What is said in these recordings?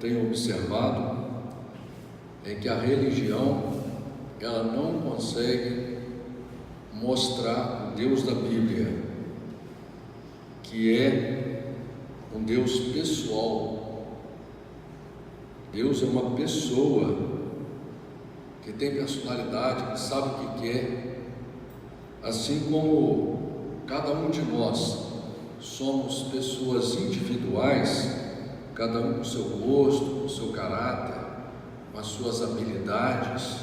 tenho observado é que a religião, ela não consegue mostrar o Deus da Bíblia, que é um Deus pessoal. Deus é uma pessoa que tem personalidade, que sabe o que quer, assim como cada um de nós somos pessoas individuais, cada um com o seu gosto, com o seu caráter, com as suas habilidades.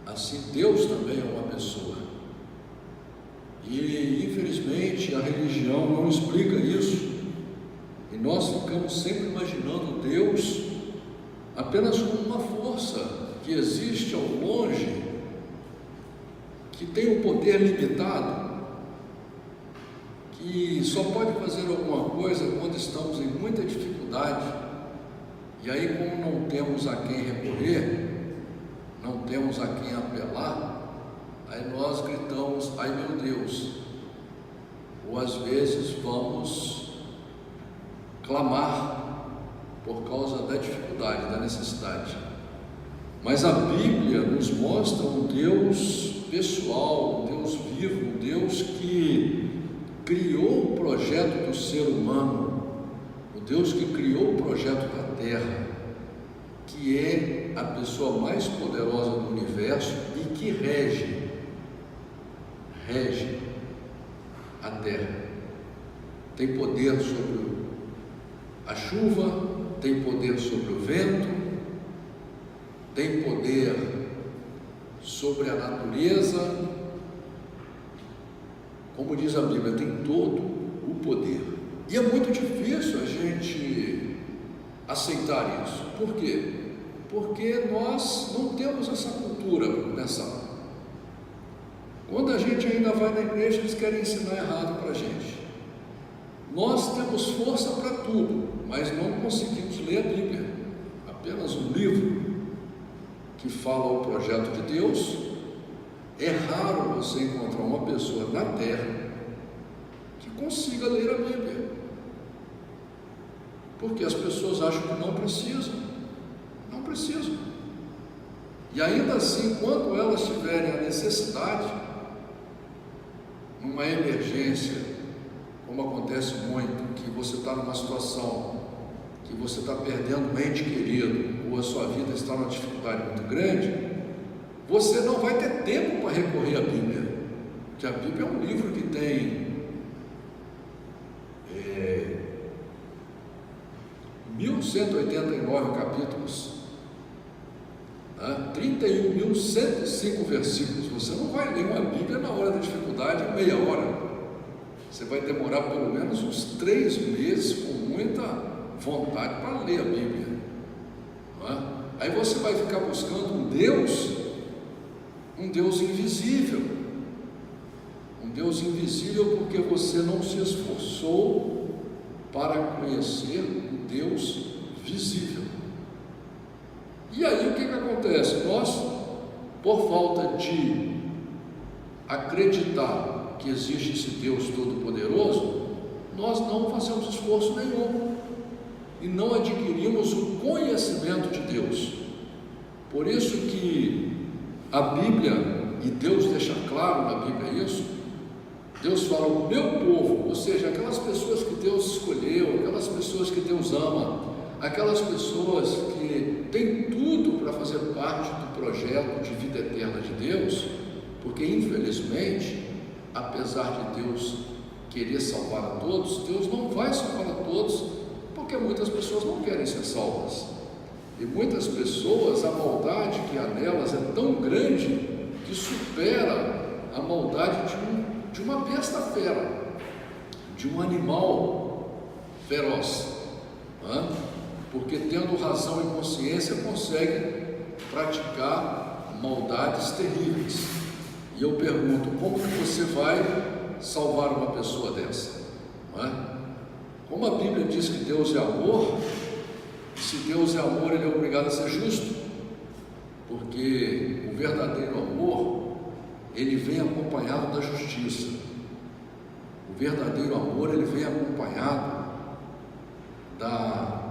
Assim, Deus também é uma pessoa. E, infelizmente, a religião não explica isso. E nós ficamos sempre imaginando Deus apenas como uma força que existe ao longe, que tem um poder limitado, que só pode fazer alguma coisa quando estamos em muita dificuldade. E aí, como não temos a quem recorrer, não temos a quem apelar, aí nós gritamos: ai meu Deus! Ou às vezes vamos clamar por causa da dificuldade, da necessidade. Mas a Bíblia nos mostra um Deus pessoal, um Deus vivo, um Deus que criou o projeto do ser humano, o Deus que criou o projeto da terra, que é a pessoa mais poderosa do universo e que rege a terra. Tem poder sobre a chuva, tem poder sobre o vento, tem poder sobre a natureza. Como diz a Bíblia, tem todo o poder. E é muito difícil a gente aceitar isso. Por quê? Porque nós não temos essa cultura para começar. Quando a gente ainda vai na igreja, eles querem ensinar errado para a gente. Nós temos força para tudo, mas não conseguimos ler a Bíblia. Apenas um livro que fala o projeto de Deus. É raro você encontrar uma pessoa na terra que consiga ler a Bíblia, porque as pessoas acham que não precisam. E ainda assim, quando elas tiverem a necessidade, numa emergência, como acontece muito, que você está numa situação que você está perdendo um ente querido, ou a sua vida está numa dificuldade muito grande, você não vai ter tempo para recorrer à Bíblia, porque a Bíblia é um livro que tem 1189 capítulos, 31.105 versículos. Você não vai ler uma Bíblia na hora da dificuldade em meia hora. Você vai demorar pelo menos uns 3 meses com muita vontade para ler a Bíblia. Aí você vai ficar buscando um Deus invisível. Um Deus invisível porque você não se esforçou para conhecer o Deus visível. E aí o que acontece? Nós, por falta de acreditar que existe esse Deus Todo-Poderoso, nós não fazemos esforço nenhum e não adquirimos o conhecimento de Deus. Por isso que a Bíblia, e Deus deixa claro na Bíblia isso, Deus fala: o meu povo, ou seja, aquelas pessoas que Deus escolheu, aquelas pessoas que Deus ama, aquelas pessoas que têm tudo para fazer parte do projeto de vida eterna de Deus, porque infelizmente, apesar de Deus querer salvar a todos, Deus não vai salvar a todos, porque muitas pessoas não querem ser salvas. E muitas pessoas, a maldade que há nelas é tão grande que supera a maldade de uma besta fera, de um animal feroz, porque tendo razão e consciência consegue praticar maldades terríveis. E eu pergunto: como que você vai salvar uma pessoa dessa? Como a Bíblia diz que Deus é amor, se Deus é amor, Ele é obrigado a ser justo, porque o verdadeiro amor, ele vem acompanhado da justiça. O verdadeiro amor, ele vem acompanhado da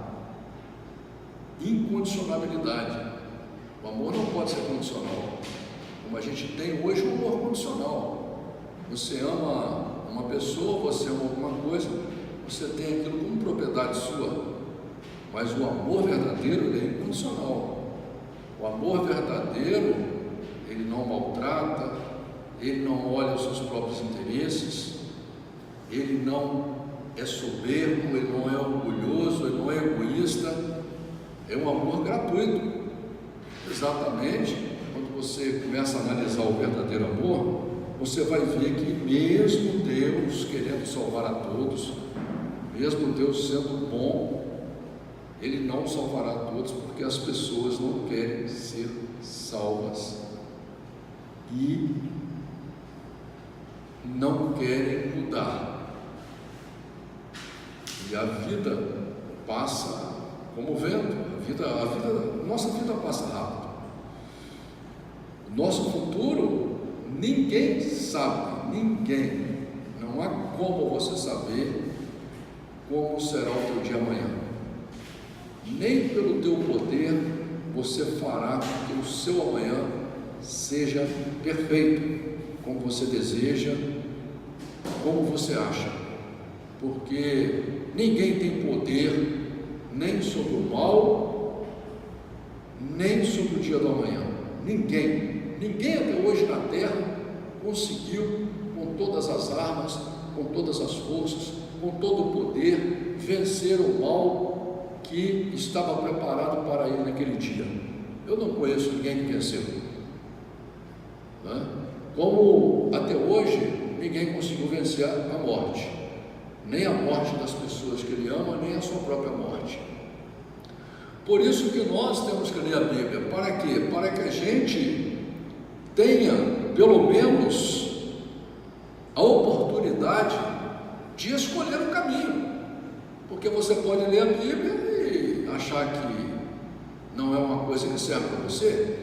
incondicionalidade. O amor não pode ser condicional, como a gente tem hoje um amor condicional. Você ama uma pessoa, você ama alguma coisa, você tem aquilo como propriedade sua, mas o amor verdadeiro ele é incondicional. O amor verdadeiro, ele não maltrata, ele não olha os seus próprios interesses, ele não é soberbo, ele não é orgulhoso, ele não é egoísta, é um amor gratuito. Exatamente, quando você começa a analisar o verdadeiro amor, você vai ver que mesmo Deus querendo salvar a todos, mesmo Deus sendo bom, Ele não salvará a todos, porque as pessoas não querem ser salvas e não querem mudar. E a vida passa como vento, nossa vida passa rápido. O nosso futuro, ninguém sabe, ninguém. Não há como você saber como será o teu dia amanhã. Nem pelo teu poder você fará com que o seu amanhã seja perfeito, como você deseja, como você acha, porque ninguém tem poder nem sobre o mal, nem sobre o dia do amanhã. Ninguém até hoje na terra conseguiu, com todas as armas, com todas as forças, com todo o poder, vencer o mal que estava preparado para ele naquele dia. Eu não conheço ninguém que venceu, como até hoje ninguém conseguiu vencer a morte, nem a morte das pessoas que ele ama, nem a sua própria morte. Por isso que nós temos que ler a Bíblia. Para quê? Para que a gente tenha pelo menos a oportunidade de escolher o caminho, porque você pode ler a Bíblia e achar que não é uma coisa que serve para você,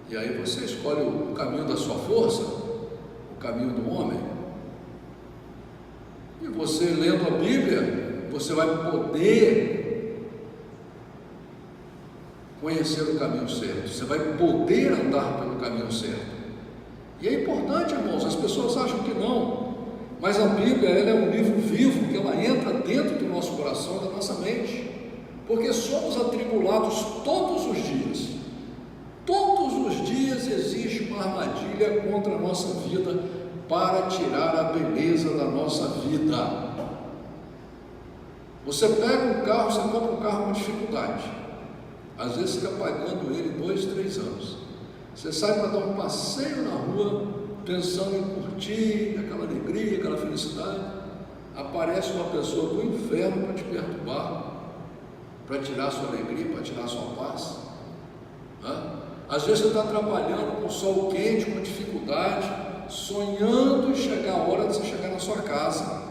e aí você escolhe o caminho da sua força, o caminho do homem. E você lendo a Bíblia, você vai poder conhecer o caminho certo, você vai poder andar pelo caminho certo. E é importante, irmãos, as pessoas acham que não, mas a Bíblia ela é um livro vivo, que ela entra dentro do nosso coração, da nossa mente, porque somos atribulados todos os dias. Todos os dias existe uma armadilha contra a nossa vida, para tirar a beleza da nossa vida. Você pega um carro, você compra um carro com dificuldade, às vezes fica pagando ele 2, 3 anos. Você sai para dar um passeio na rua, pensando em curtir aquela alegria, aquela felicidade, aparece uma pessoa do inferno para te perturbar, para tirar a sua alegria, para tirar a sua paz. Às vezes você está trabalhando com sol quente, com dificuldade, sonhando em chegar a hora de você chegar na sua casa,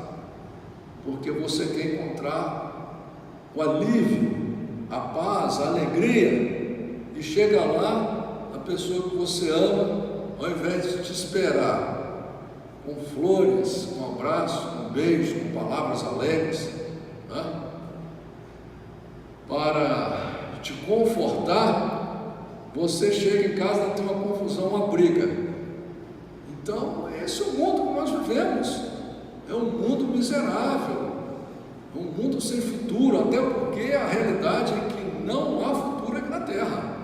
porque você quer encontrar o alívio, a paz, a alegria, e chega lá, a pessoa que você ama, ao invés de te esperar com flores, com um abraço, com um beijo, com palavras alegres, para te confortar, você chega em casa e tem uma confusão, uma briga. Então, esse é o mundo que nós vivemos, é um mundo miserável, um mundo sem futuro, até porque a realidade é que não há futuro aqui na Terra,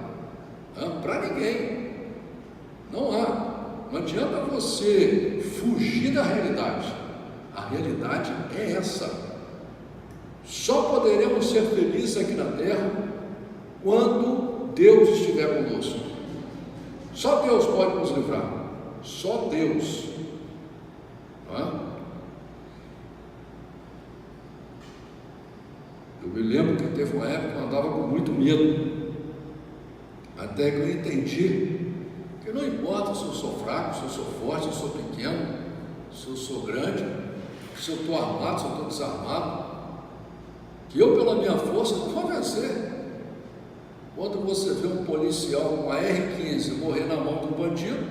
para ninguém, não há. Não adianta você fugir da realidade, a realidade é essa. Só poderemos ser felizes aqui na Terra quando Deus estiver conosco. Só Deus pode nos livrar, só Deus. Eu me lembro que teve uma época que eu andava com muito medo, até que eu entendi que não importa se eu sou fraco, se eu sou forte, se eu sou pequeno, se eu sou grande, se eu estou armado, se eu estou desarmado, que eu pela minha força não vou vencer. Quando você vê um policial com uma R15 morrer na mão de um bandido,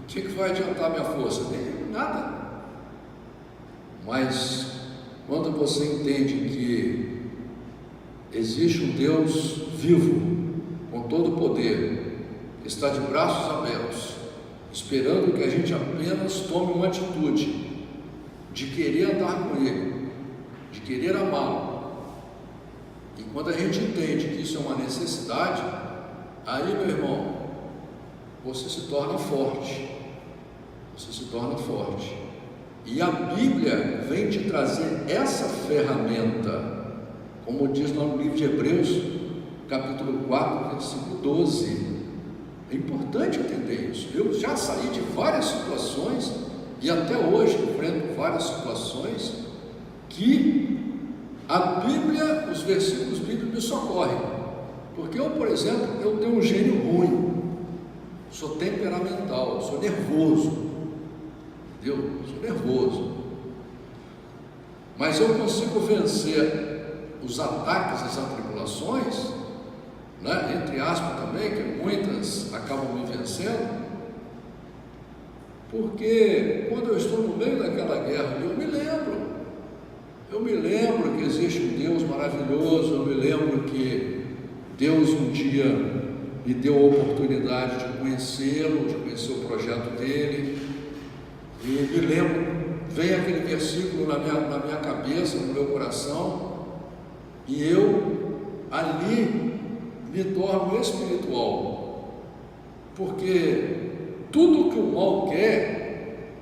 o que vai adiantar minha força? Nada. Mas quando você entende que existe um Deus vivo, com todo o poder, que está de braços abertos, esperando que a gente apenas tome uma atitude de querer andar com Ele, de querer amá-lo. E quando a gente entende que isso é uma necessidade, aí, meu irmão, você se torna forte. Você se torna forte. E a Bíblia vem te trazer essa ferramenta, como diz lá no livro de Hebreus, capítulo 4, versículo 12. É importante entender isso. Eu já saí de várias situações, e até hoje enfrento várias situações, que a Bíblia, os versículos bíblicos me socorrem. Porque eu, por exemplo, eu tenho um gênio ruim, sou temperamental, sou nervoso, entendeu? Sou nervoso, mas eu consigo vencer os ataques, as atribulações, né? Entre aspas também, que muitas acabam me vencendo, porque quando eu estou no meio daquela guerra, eu me lembro que existe um Deus maravilhoso, eu me lembro que Deus um dia me deu a oportunidade de conhecê-lo, de conhecer o projeto dele, e me lembro, vem aquele versículo na minha cabeça, no meu coração, e eu ali me torno espiritual, porque tudo que o mal quer,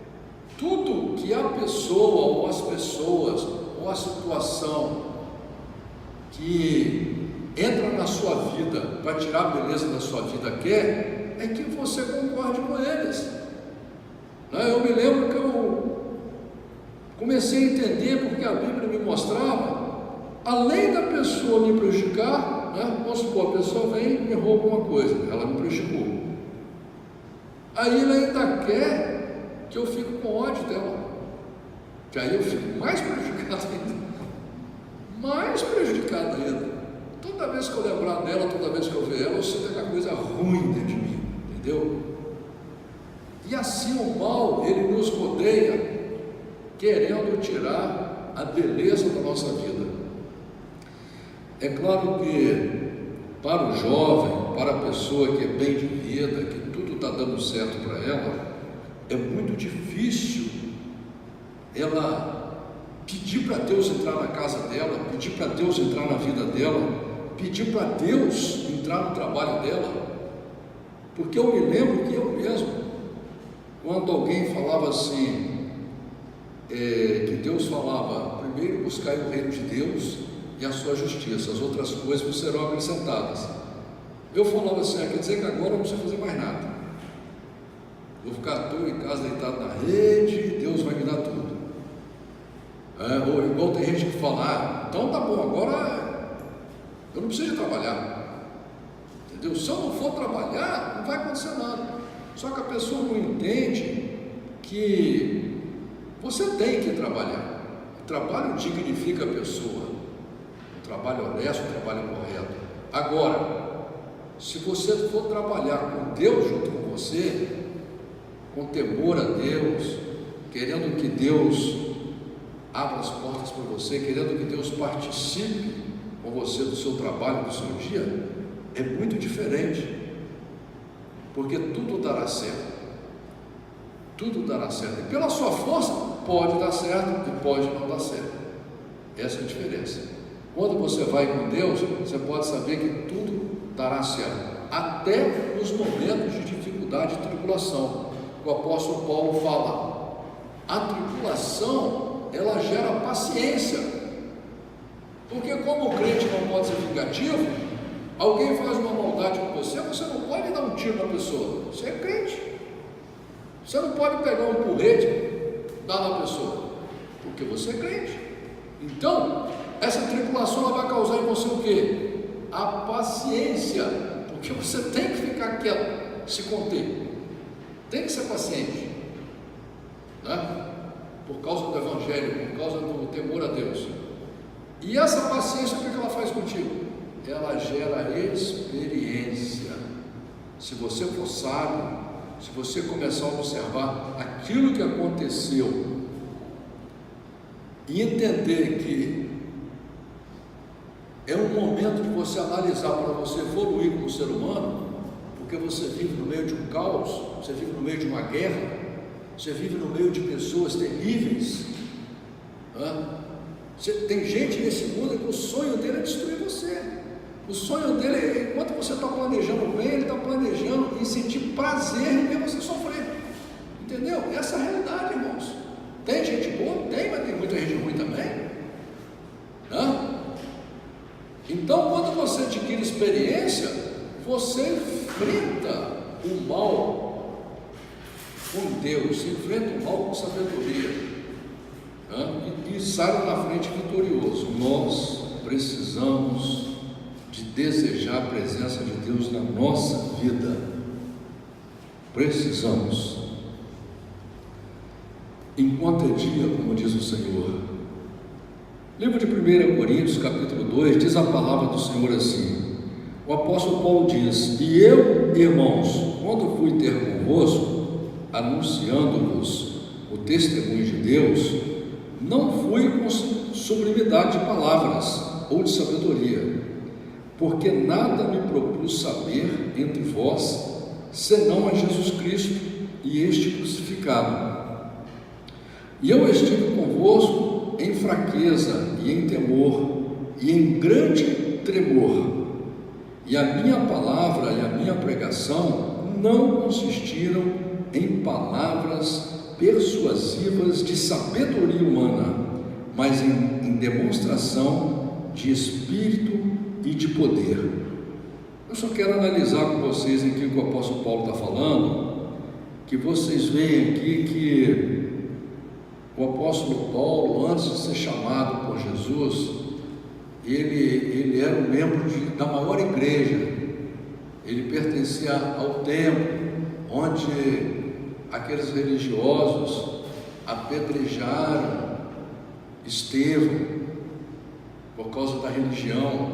tudo que a pessoa ou as pessoas ou a situação que entra na sua vida para tirar a beleza da sua vida quer, é que você concorde com eles. Eu me lembro que eu comecei a entender, porque a Bíblia me mostrava, além da pessoa me prejudicar, vamos supor, a pessoa vem e me rouba uma coisa, ela me prejudicou, aí ela ainda quer que eu fique com ódio dela, que aí eu fico mais prejudicado ainda. Toda vez que eu lembrar dela, toda vez que eu ver ela, eu sinto aquela coisa ruim dentro de mim, entendeu? E assim o mal, ele nos rodeia, querendo tirar a beleza da nossa vida. É claro que para o jovem, para a pessoa que é bem de vida, que tudo está dando certo para ela, é muito difícil ela pedir para Deus entrar na casa dela, pedir para Deus entrar na vida dela, pedir para Deus entrar no trabalho dela, porque eu me lembro que eu mesmo, quando alguém falava assim, que Deus falava, primeiro buscai o reino de Deus e a sua justiça, as outras coisas vos serão acrescentadas. Eu falava assim, quer dizer que agora eu não preciso fazer mais nada, vou ficar à toa em casa deitado na rede, Deus vai me dar tudo. Ou igual tem gente que fala, então tá bom, agora eu não preciso trabalhar, entendeu? Se eu não for trabalhar, não vai acontecer nada. Só que a pessoa não entende que você tem que trabalhar. O trabalho dignifica a pessoa, o trabalho honesto, o trabalho correto. Agora, se você for trabalhar com Deus junto com você, com temor a Deus, querendo que Deus abra as portas para você, querendo que Deus participe com você do seu trabalho, do seu dia, é muito diferente, porque tudo dará certo, e pela sua força pode dar certo e pode não dar certo. Essa é a diferença. Quando você vai com Deus, você pode saber que tudo dará certo, até nos momentos de dificuldade e tribulação. O apóstolo Paulo fala, a tribulação, ela gera paciência, porque como o crente não pode ser vingativo, alguém faz uma maldade com você, você não pode dar um tiro na pessoa, você é crente, você não pode pegar um porrete e dar na pessoa, porque você é crente. Então, essa tribulação ela vai causar em você o quê? A paciência, porque você tem que ficar quieto, se conter, tem que ser paciente, por causa do Evangelho, por causa do temor a Deus. E essa paciência, o que ela faz contigo? Ela gera experiência. Se você for sábio, se você começar a observar aquilo que aconteceu e entender que é um momento de você analisar para você evoluir como ser humano, porque você vive no meio de um caos, você vive no meio de uma guerra, você vive no meio de pessoas terríveis. Tem gente nesse mundo que o sonho dele é destruir você. O sonho dele é, enquanto você está planejando bem, ele está planejando em sentir prazer em ver você sofrer. Entendeu? Essa é a realidade, irmãos. Tem gente boa? Tem, mas tem muita gente ruim também. Então, quando você adquire experiência, você enfrenta o mal com Deus, enfrenta o mal com sabedoria, e sai na frente vitorioso. Nós precisamos de desejar a presença de Deus na nossa vida. Precisamos. Enquanto é dia, como diz o Senhor. Livro de 1 Coríntios, capítulo 2, diz a palavra do Senhor assim: o apóstolo Paulo diz: e eu, irmãos, quando fui ter convosco, anunciando-vos o testemunho de Deus, não fui com sublimidade de palavras ou de sabedoria, porque nada me propus saber entre vós, senão a Jesus Cristo e este crucificado. E eu estive convosco em fraqueza e em temor e em grande tremor, e a minha palavra e a minha pregação não consistiram em palavras persuasivas de sabedoria humana, mas em demonstração de espírito e de poder. Eu só quero analisar com vocês aqui o que o apóstolo Paulo está falando, que vocês veem aqui que o apóstolo Paulo, antes de ser chamado por Jesus, ele era um membro da maior igreja. Ele pertencia ao templo, onde aqueles religiosos apedrejaram Estevão por causa da religião.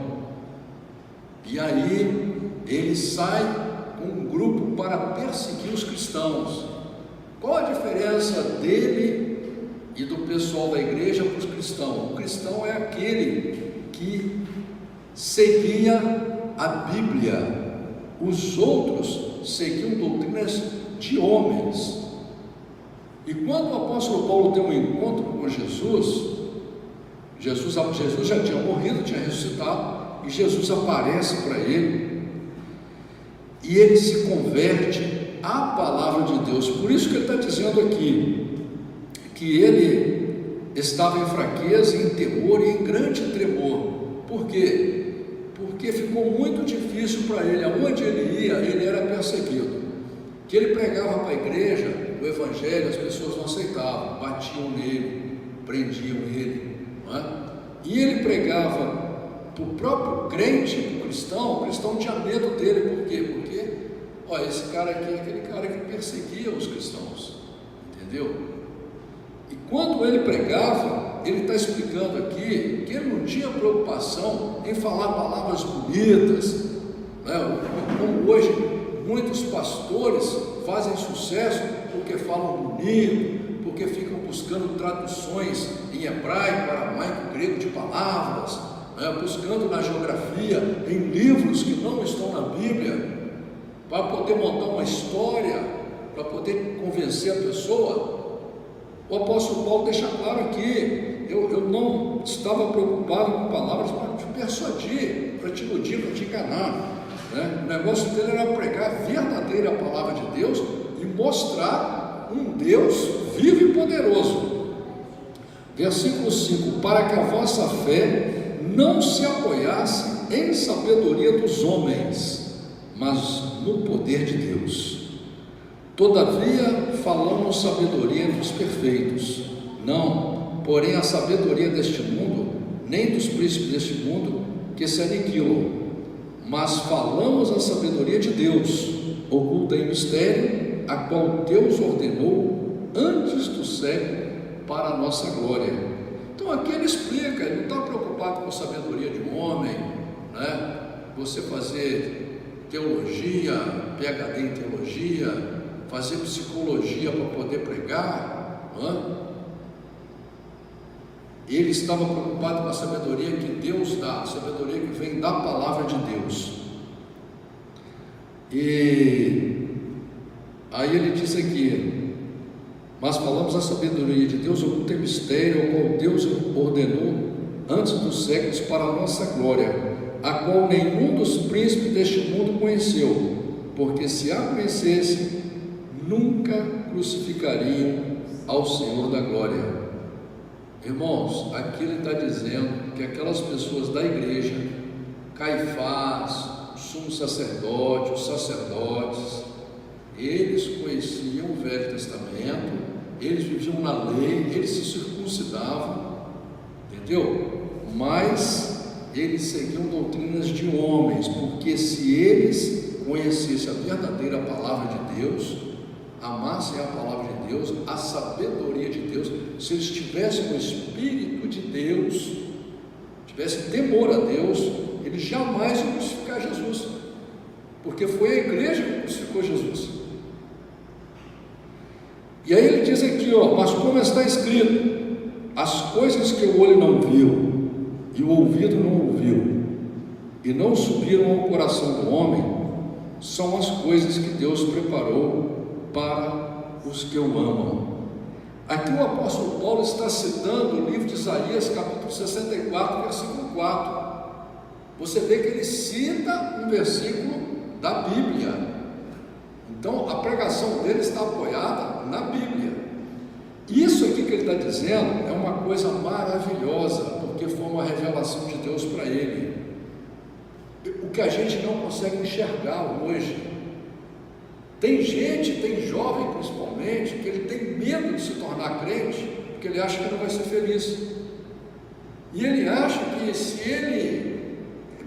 E aí ele sai com um grupo para perseguir os cristãos. Qual a diferença dele e do pessoal da igreja para os cristãos? O cristão é aquele que seguia a Bíblia. Os outros seguiam doutrinas de homens. E quando o apóstolo Paulo tem um encontro com Jesus já tinha morrido, tinha ressuscitado, e Jesus aparece para ele, e ele se converte à palavra de Deus. Por isso que ele está dizendo aqui, que ele estava em fraqueza, em temor e em grande tremor. Por quê? Porque ficou muito difícil para ele. Aonde ele ia, ele era perseguido. Que ele pregava para a igreja o evangelho, as pessoas não aceitavam, batiam nele, prendiam ele, não é? E ele pregava para o próprio crente, para o cristão tinha medo dele. Por quê? Porque, esse cara aqui é aquele cara que perseguia os cristãos, entendeu? E quando ele pregava, ele está explicando aqui que ele não tinha preocupação em falar palavras bonitas, né? Como hoje muitos pastores fazem sucesso porque falam bonito, porque ficam buscando traduções em hebraico, aramaico, grego de palavras, né? Buscando na geografia, em livros que não estão na Bíblia, para poder montar uma história, para poder convencer a pessoa. O apóstolo Paulo deixa claro aqui: eu não estava preocupado com palavras para te persuadir, para te iludir, para te enganar, né? O negócio dele era pregar a verdadeira palavra de Deus e mostrar um Deus vivo e poderoso. Versículo 5: para que a vossa fé não se apoiasse em sabedoria dos homens, mas no poder de Deus. Todavia falamos sabedoria dos perfeitos, não, porém, a sabedoria deste mundo, nem dos príncipes deste mundo, que se aniquilam, mas falamos a sabedoria de Deus, oculta em mistério, a qual Deus ordenou antes do século para a nossa glória. Então aqui ele explica, ele não está preocupado com a sabedoria de um homem, né? Você fazer teologia, PhD em teologia, fazer psicologia para poder pregar, não é? ele estava preocupado com a sabedoria que Deus dá, a sabedoria que vem da palavra de Deus. E aí ele diz aqui: mas falamos a sabedoria de Deus, oculta mistério, ao qual Deus ordenou antes dos séculos para a nossa glória, a qual nenhum dos príncipes deste mundo conheceu, porque se a conhecesse, nunca crucificariam ao Senhor da glória. Irmãos, aqui ele está dizendo que aquelas pessoas da igreja, Caifás, o sumo sacerdote, os sacerdotes, eles conheciam o Velho Testamento, eles viviam na lei, eles se circuncidavam, entendeu? Mas eles seguiam doutrinas de homens, porque se eles conhecessem a verdadeira palavra de Deus, amassem a palavra de Deus, a sabedoria de Deus, se eles tivessem o Espírito de Deus, tivessem temor a Deus, eles jamais iam crucificar Jesus, porque foi a igreja que crucificou Jesus. E aí ele diz aqui, mas como está escrito, as coisas que o olho não viu, e o ouvido não ouviu, e não subiram ao coração do homem, são as coisas que Deus preparou para os que o amam. Aqui o apóstolo Paulo está citando o livro de Isaías, capítulo 64, versículo 4. Você vê que ele cita um versículo da Bíblia. Então a pregação dele está apoiada na Bíblia. Isso aqui que ele está dizendo é uma coisa maravilhosa, porque foi uma revelação de Deus para ele. O que a gente não consegue enxergar hoje. Tem gente, tem jovem principalmente, que ele tem medo de se tornar crente, porque ele acha que não vai ser feliz. E ele acha que se ele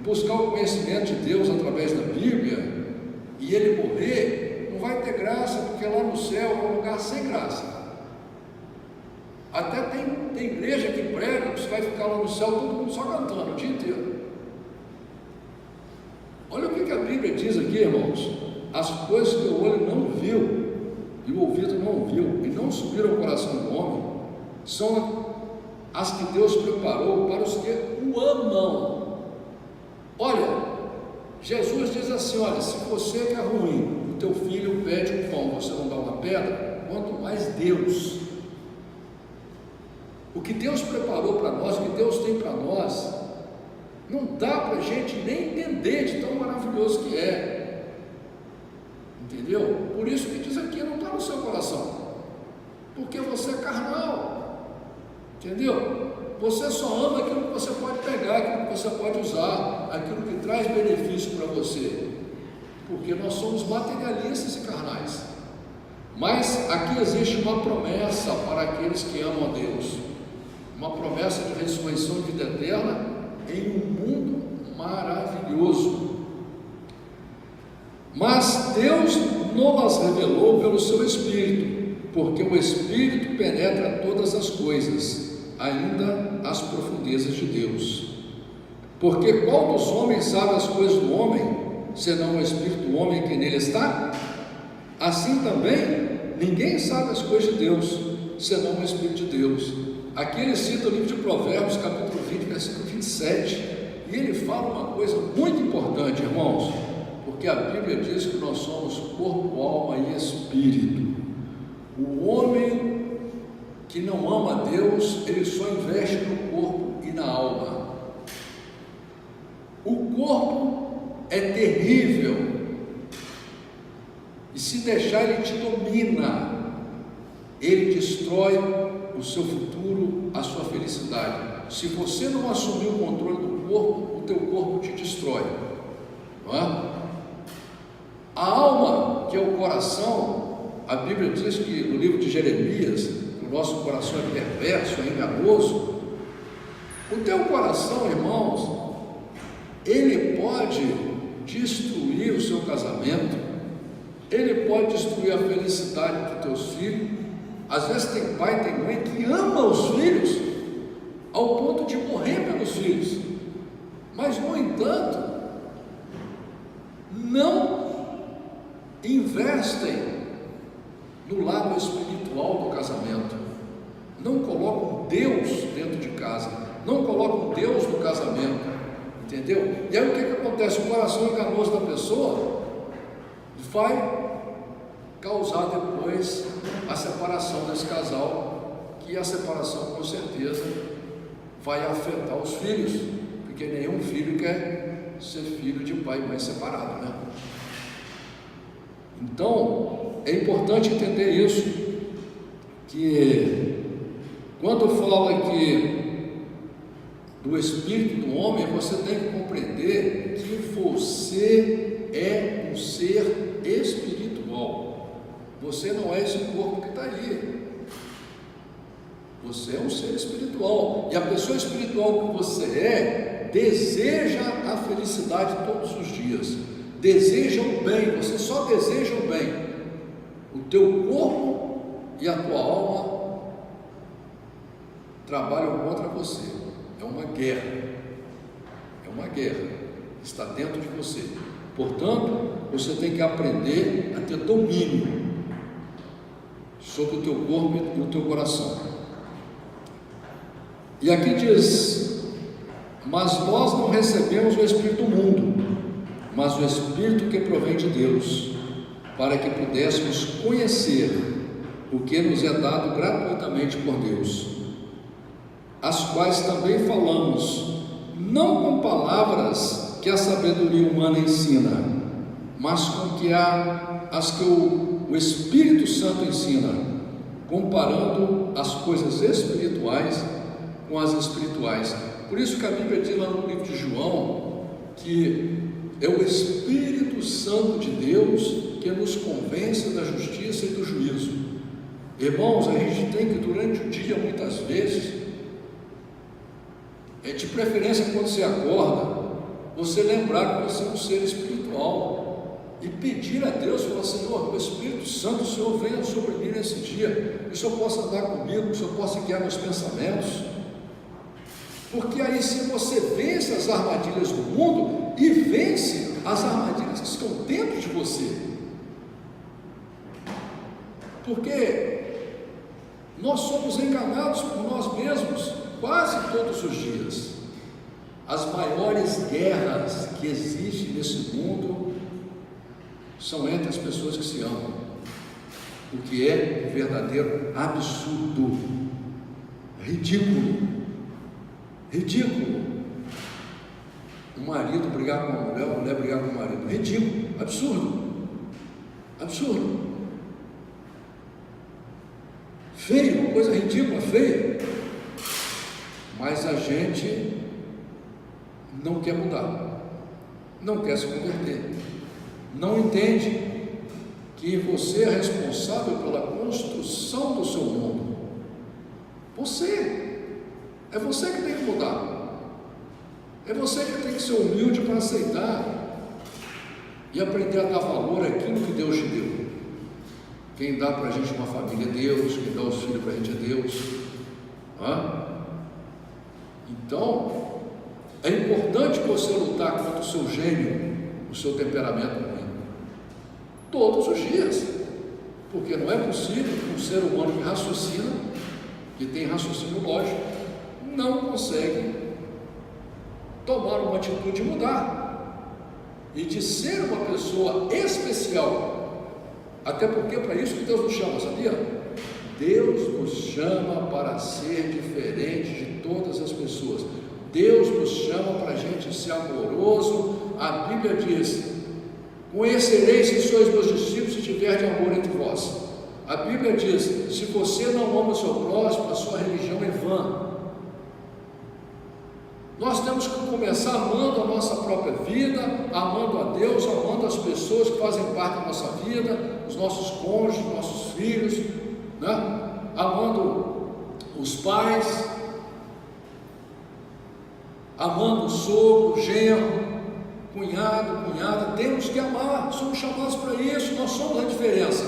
buscar o conhecimento de Deus através da Bíblia, e ele morrer, não vai ter graça, porque lá no céu é um lugar sem graça. Até tem igreja que prega que você vai ficar lá no céu todo mundo só cantando o dia inteiro. Olha o que a Bíblia diz aqui, irmãos: as coisas que o olho não viu e o ouvido não ouviu e não subiram ao coração do homem, são as que Deus preparou para os que o amam. Olha, Jesus diz assim: olha, se você que é ruim, o teu filho pede um pão, você não dá uma pedra, quanto mais Deus. O que Deus preparou para nós, o que Deus tem para nós, não dá para a gente nem entender de tão maravilhoso que é. Entendeu? Por isso que diz aqui, não está no seu coração, porque você é carnal. Entendeu? Você só ama aquilo que você pode pegar, aquilo que você pode usar, aquilo que traz benefício para você, porque nós somos materialistas e carnais. Mas aqui existe uma promessa para aqueles que amam a Deus, uma promessa de ressurreição de vida eterna em um mundo maravilhoso. Mas Deus nos revelou pelo seu Espírito, porque o Espírito penetra todas as coisas, ainda as profundezas de Deus. Porque qual dos homens sabe as coisas do homem, senão o Espírito do homem que nele está? Assim também, ninguém sabe as coisas de Deus, senão o Espírito de Deus. Aqui ele cita o livro de Provérbios, capítulo 20, versículo 27, e ele fala uma coisa muito importante, irmãos, porque a Bíblia diz que nós somos corpo, alma e espírito. O homem que não ama a Deus, ele só investe no corpo e na alma. O corpo é terrível, e se deixar ele te domina, ele destrói o seu futuro, a sua felicidade. Se você não assumir o controle do corpo, o teu corpo te destrói, não é? A alma, que é o coração, a Bíblia diz que no livro de Jeremias, que o nosso coração é perverso, é enganoso. O teu coração, irmãos, ele pode destruir o seu casamento, ele pode destruir a felicidade dos teus filhos. Às vezes tem pai, tem mãe que ama os filhos ao ponto de morrer pelos filhos, mas no entanto não investem no lado espiritual do casamento. não colocam Deus dentro de casa, não colocam Deus no casamento, entendeu? E aí o que acontece? O coração enganoso da pessoa vai causar depois a separação desse casal, que a separação com certeza vai afetar os filhos, porque nenhum filho quer ser filho de pai e mãe separado, né? Então é importante entender isso, que quando fala aqui do espírito do homem, você tem que compreender que você é um ser espiritual. Você não é esse corpo que está aí. Você é um ser espiritual. E a pessoa espiritual que você é, deseja a felicidade todos os dias. Deseja o bem. Você só deseja o bem. O teu corpo e a tua alma trabalham contra você. É uma guerra. É uma guerra. Está dentro de você. Portanto, você tem que aprender a ter domínio sobre o teu corpo e o teu coração. E aqui diz: mas nós não recebemos o Espírito do mundo, mas o Espírito que provém de Deus, para que pudéssemos conhecer o que nos é dado gratuitamente por Deus, as quais também falamos, não com palavras que a sabedoria humana ensina, mas com as que o Espírito Santo ensina, comparando as coisas espirituais com as espirituais. Por isso que a Bíblia diz lá no livro de João, que é o Espírito Santo de Deus que nos convence da justiça e do juízo. Irmãos, a gente tem que durante o dia, muitas vezes, de preferência quando você acorda, você lembrar que você é um ser espiritual e pedir a Deus, falar: Senhor, o Espírito Santo, o Senhor venha sobre mim nesse dia, que o Senhor possa andar comigo, que o Senhor possa guiar meus pensamentos, porque aí se você vence as armadilhas do mundo e vence as armadilhas que estão dentro de você, porque nós somos enganados por nós mesmos quase todos os dias. As maiores guerras que existem nesse mundo são entre as pessoas que se amam, o que é um verdadeiro absurdo, ridículo. Um marido brigar com uma mulher brigar com o marido, ridículo, absurdo, feio, uma coisa ridícula, feia. Mas a gente não quer mudar, não quer se converter, não entende que você é responsável pela construção do seu mundo. É você que tem que mudar, é você que tem que ser humilde para aceitar e aprender a dar valor àquilo que Deus te deu. Quem dá para a gente uma família é Deus, quem dá os filhos para a gente é Deus. Então, é importante você lutar contra o seu gênio, o seu temperamento ruim, todos os dias, porque não é possível que um ser humano que raciocina, que tem raciocínio lógico, não consegue tomar uma atitude de mudar e de ser uma pessoa especial, até porque é para isso que Deus nos chama, sabia? Deus nos chama para ser diferente de todas as pessoas. Deus nos chama para a gente ser amoroso. A Bíblia diz: conhecereis se sois meus discípulos se tiver de amor entre vós. A Bíblia diz: se você não ama o seu próximo, a sua religião é vã. Nós temos que começar amando a nossa própria vida, amando a Deus, amando as pessoas que fazem parte da nossa vida, os nossos cônjuges, nossos filhos, né? Amando os pais, amando o sogro, genro, cunhado, cunhada. Temos que amar, somos chamados para isso, nós somos a diferença.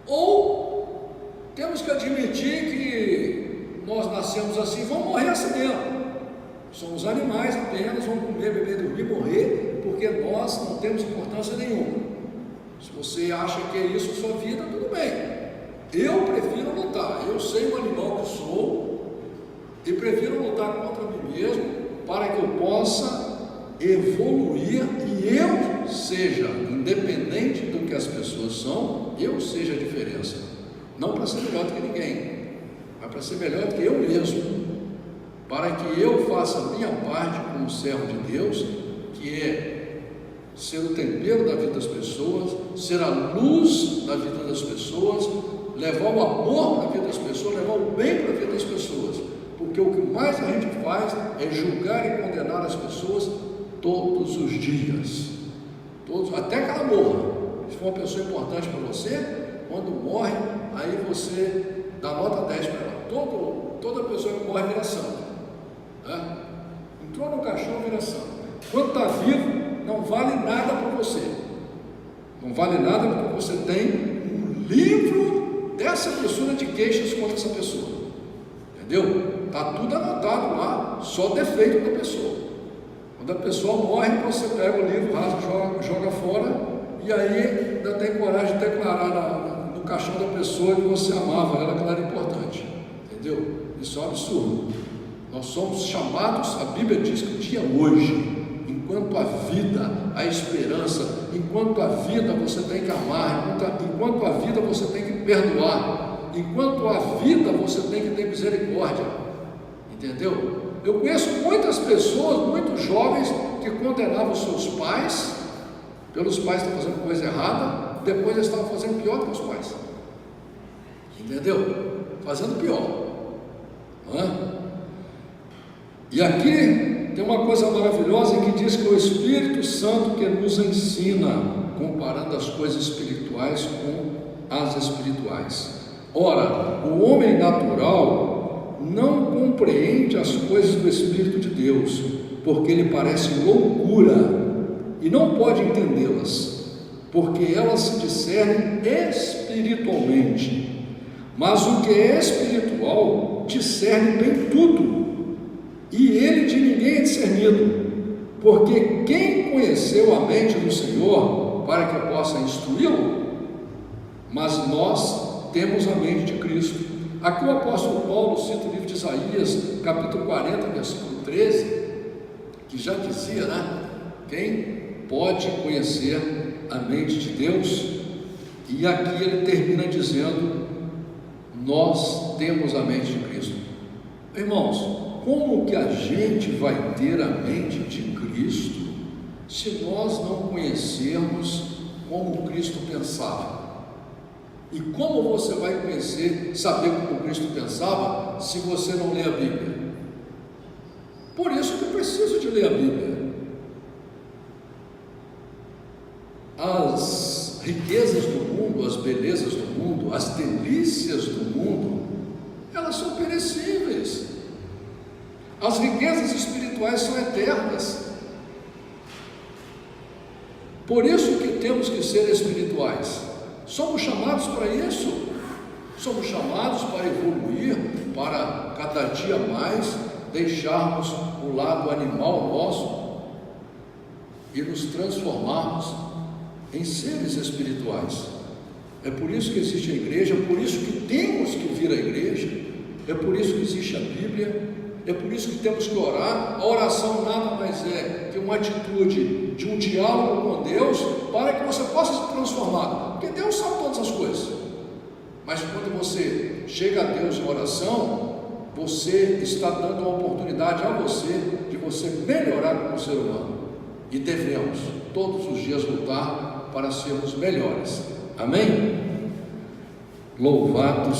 Ou temos que admitir que nós nascemos assim, vamos morrer assim mesmo. Somos animais apenas, vamos comer, beber, dormir, morrer, porque nós não temos importância nenhuma. Se você acha que é isso a sua vida, tudo bem. Eu prefiro lutar. Eu sei o E prefiro lutar contra mim mesmo para que eu possa evoluir e eu seja, independente do que as pessoas são, eu seja a diferença. Não para ser melhor do que ninguém, mas para ser melhor do que eu mesmo. Para que eu faça a minha parte como servo de Deus, que é ser o tempero da vida das pessoas, ser a luz da vida das pessoas, levar o amor para a vida das pessoas, levar o bem para a vida das pessoas, porque o que mais a gente faz é julgar e condenar as pessoas todos os dias, até que ela morra. Se for uma pessoa importante para você, quando morre, aí você dá nota 10 para ela. Toda pessoa que morre vira santo, né? Entrou no caixão, vira santo. Quando está vivo, não vale nada para você, não vale nada porque você tem um livro dessa pessoa de queixas contra essa pessoa, entendeu? Está tudo anotado lá, só defeito da pessoa. Quando a pessoa morre, você pega o livro, rasga, joga fora, e aí ainda tem coragem de declarar no caixão da pessoa que você amava ela, que ela era importante, entendeu? Isso é um absurdo. Nós somos chamados, a Bíblia diz que o dia hoje, enquanto a vida, a esperança, enquanto a vida você tem que amar, enquanto a vida você tem que perdoar, enquanto a vida você tem que ter misericórdia, entendeu? Eu conheço muitas pessoas, muitos jovens que condenavam seus pais, pelos pais estarem fazendo coisa errada, depois eles estavam fazendo pior do que os pais, entendeu? Fazendo pior, não é? E aqui tem uma coisa maravilhosa que diz que é o Espírito Santo que nos ensina, comparando as coisas espirituais com as espirituais. Ora, o homem natural não compreende as coisas do Espírito de Deus, porque lhe parece loucura e não pode entendê-las, porque elas se discernem espiritualmente. Mas o que é espiritual discerne bem tudo, e ele de ninguém é discernido, porque quem conheceu a mente do Senhor para que possa instruí-lo? Mas nós temos a mente de Cristo. Aqui o apóstolo Paulo cita o livro de Isaías, capítulo 40, versículo 13, que já dizia, né? Quem pode conhecer a mente de Deus? E aqui ele termina dizendo: nós temos a mente de Cristo. Irmãos, como que a gente vai ter a mente de Cristo se nós não conhecermos como Cristo pensava? E como você vai conhecer, saber como Cristo pensava, se você não lê a Bíblia? Por isso que eu preciso de ler a Bíblia. As riquezas do mundo, as belezas do mundo, as delícias do mundo, elas são perecíveis. As riquezas espirituais são eternas. Por isso que temos que ser espirituais. Somos chamados para isso. Somos chamados para evoluir, para cada dia mais deixarmos o lado animal nosso e nos transformarmos em seres espirituais. É por isso que existe a igreja, é por isso que temos que vir à igreja, é por isso que existe a Bíblia. É por isso que temos que orar. A oração nada mais é que uma atitude de um diálogo com Deus, para que você possa se transformar, porque Deus sabe todas as coisas, mas quando você chega a Deus em oração, você está dando uma oportunidade a você de você melhorar como ser humano, e devemos todos os dias lutar para sermos melhores. Amém? Louvado